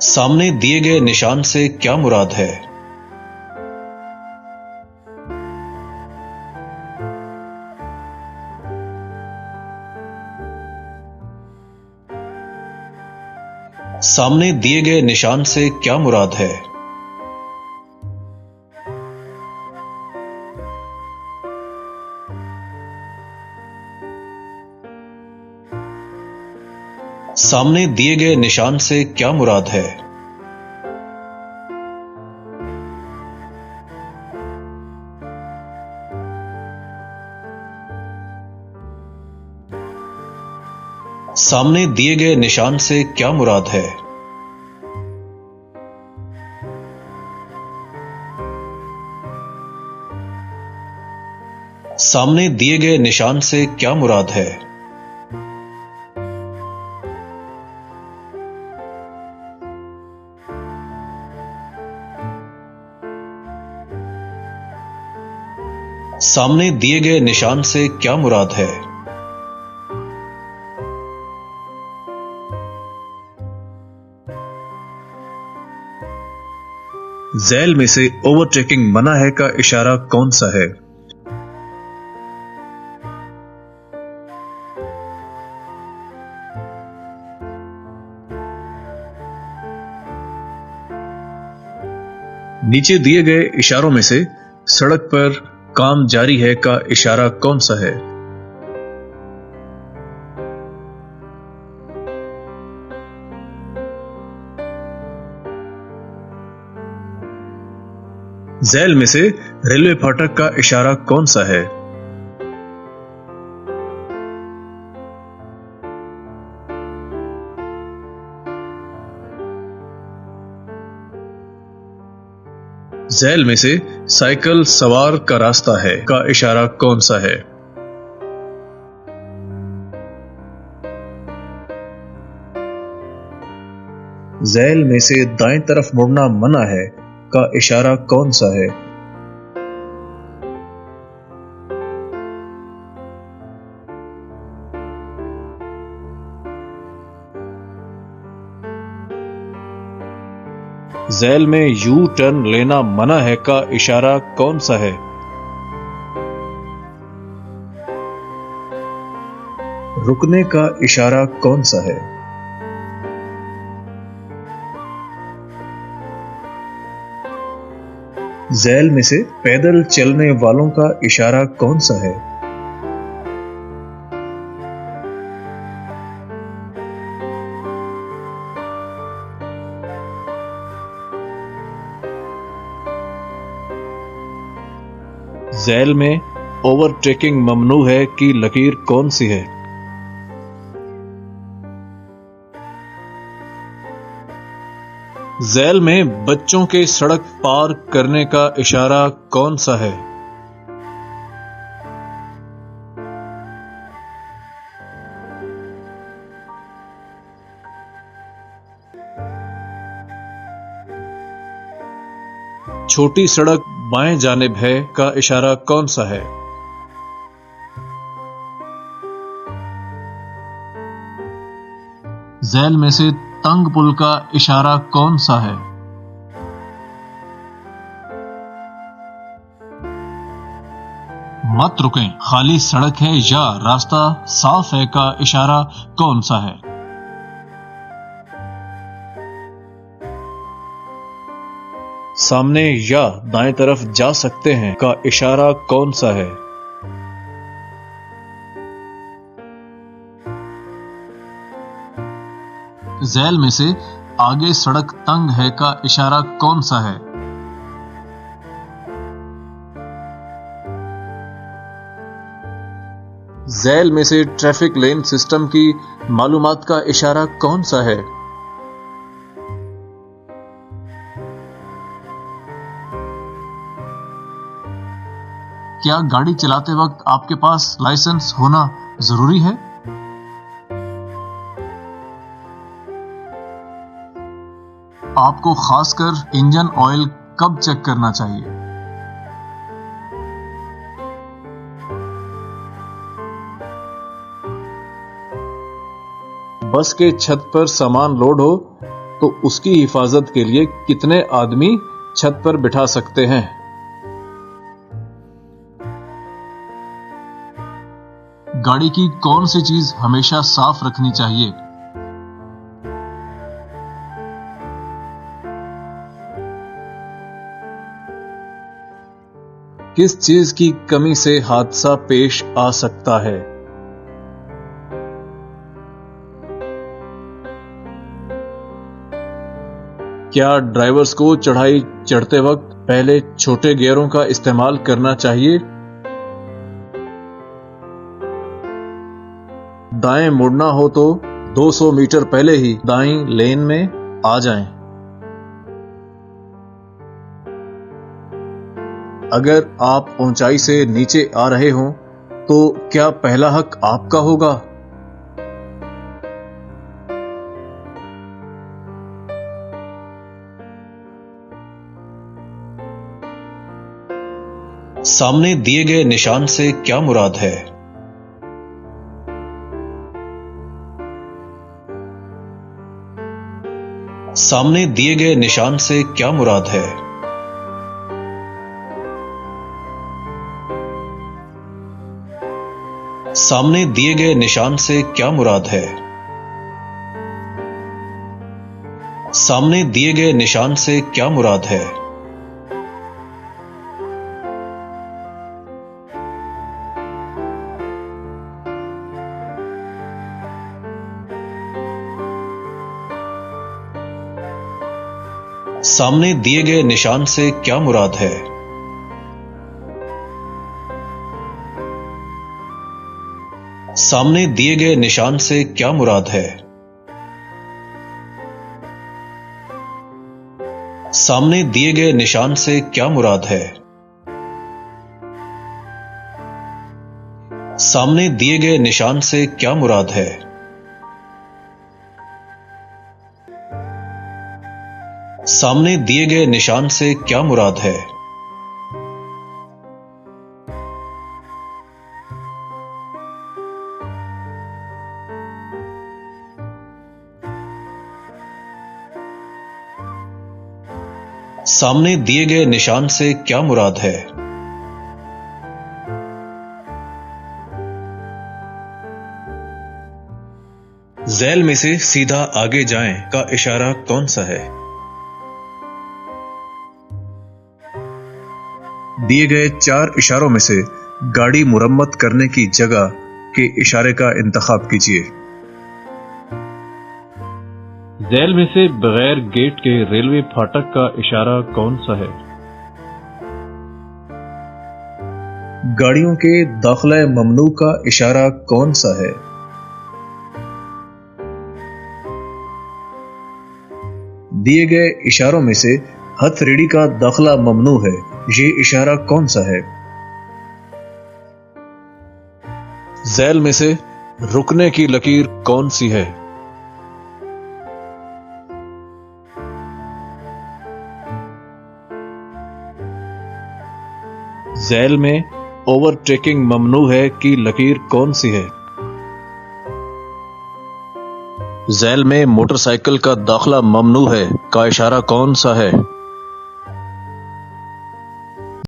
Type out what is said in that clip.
सामने दिए गए निशान से क्या मुराद है? सामने दिए गए निशान से क्या मुराद है? सामने दिए गए निशान से क्या मुराद है? सामने दिए गए निशान से क्या मुराद है? सामने दिए गए निशान से क्या मुराद है? सामने दिए गए निशान से क्या मुराद है? झैल में से ओवरटेकिंग मना है का इशारा कौन सा है? नीचे दिए गए इशारों में से सड़क पर काम जारी है का इशारा कौन सा है? झैल में से रेलवे फाटक का इशारा कौन सा है? झैल में से साइकिल सवार का रास्ता है का इशारा कौन सा है? झैल में से दाएं तरफ मुड़ना मना है का इशारा कौन सा है? झैल में यू टर्न लेना मना है का इशारा कौन सा है? रुकने का इशारा कौन सा है? झैल में से पैदल चलने वालों का इशारा कौन सा है? झैल में ओवरटेकिंग ममनू है की लकीर कौन सी है? झैल में बच्चों के सड़क पार करने का इशारा कौन सा है? छोटी सड़क बाएं जानिब है का इशारा कौन सा है? झैल में से तंग पुल का इशारा कौन सा है? मत रुकें, खाली सड़क है या रास्ता साफ है का इशारा कौन सा है? सामने या दाएं तरफ जा सकते हैं का इशारा कौन सा है? झैल में से आगे सड़क तंग है का इशारा कौन सा है? झैल में से ट्रैफिक लेन सिस्टम की मालूमात का इशारा कौन सा है? क्या गाड़ी चलाते वक्त आपके पास लाइसेंस होना जरूरी है? आपको खासकर इंजन ऑयल कब चेक करना चाहिए? बस के छत पर सामान लोड हो तो उसकी हिफाजत के लिए कितने आदमी छत पर बिठा सकते हैं? गाड़ी की कौन सी चीज हमेशा साफ रखनी चाहिए? किस चीज की कमी से हादसा पेश आ सकता है? क्या ड्राइवर्स को चढ़ाई चढ़ते वक्त पहले छोटे गियरों का इस्तेमाल करना चाहिए? दाएं मुड़ना हो तो 200 मीटर पहले ही दाईं लेन में आ जाएं। अगर आप ऊंचाई से नीचे आ रहे हों तो क्या पहला हक आपका होगा? सामने दिए गए निशान से क्या मुराद है? सामने दिए गए निशान से क्या मुराद है? सामने दिए गए निशान से क्या मुराद है? सामने दिए गए निशान से क्या मुराद है? सामने दिए गए निशान से क्या मुराद है? सामने दिए गए निशान से क्या मुराद है? सामने दिए गए निशान से क्या मुराद है? सामने दिए गए निशान से क्या मुराद है? सामने दिए गए निशान से क्या मुराद है? सामने दिए गए निशान से क्या मुराद है? झैल में से सीधा आगे जाएं का इशारा कौन सा है? दिए गए 4 इशारों में से गाड़ी मुरम्मत करने की जगह के इशारे का इंतखाब कीजिए। झैल में से बगैर गेट के रेलवे फाटक का इशारा कौन सा है? गाड़ियों के दाखिला ममनू का इशारा कौन सा है? दिए गए इशारों में से हथरेडी का दाखिला ममनू है, ये इशारा कौन सा है? झैल में से रुकने की लकीर कौन सी है? झैल में ओवरटेकिंग ममनू है की लकीर कौन सी है? झैल में मोटरसाइकिल का दाखिला ममनू है का इशारा कौन सा है?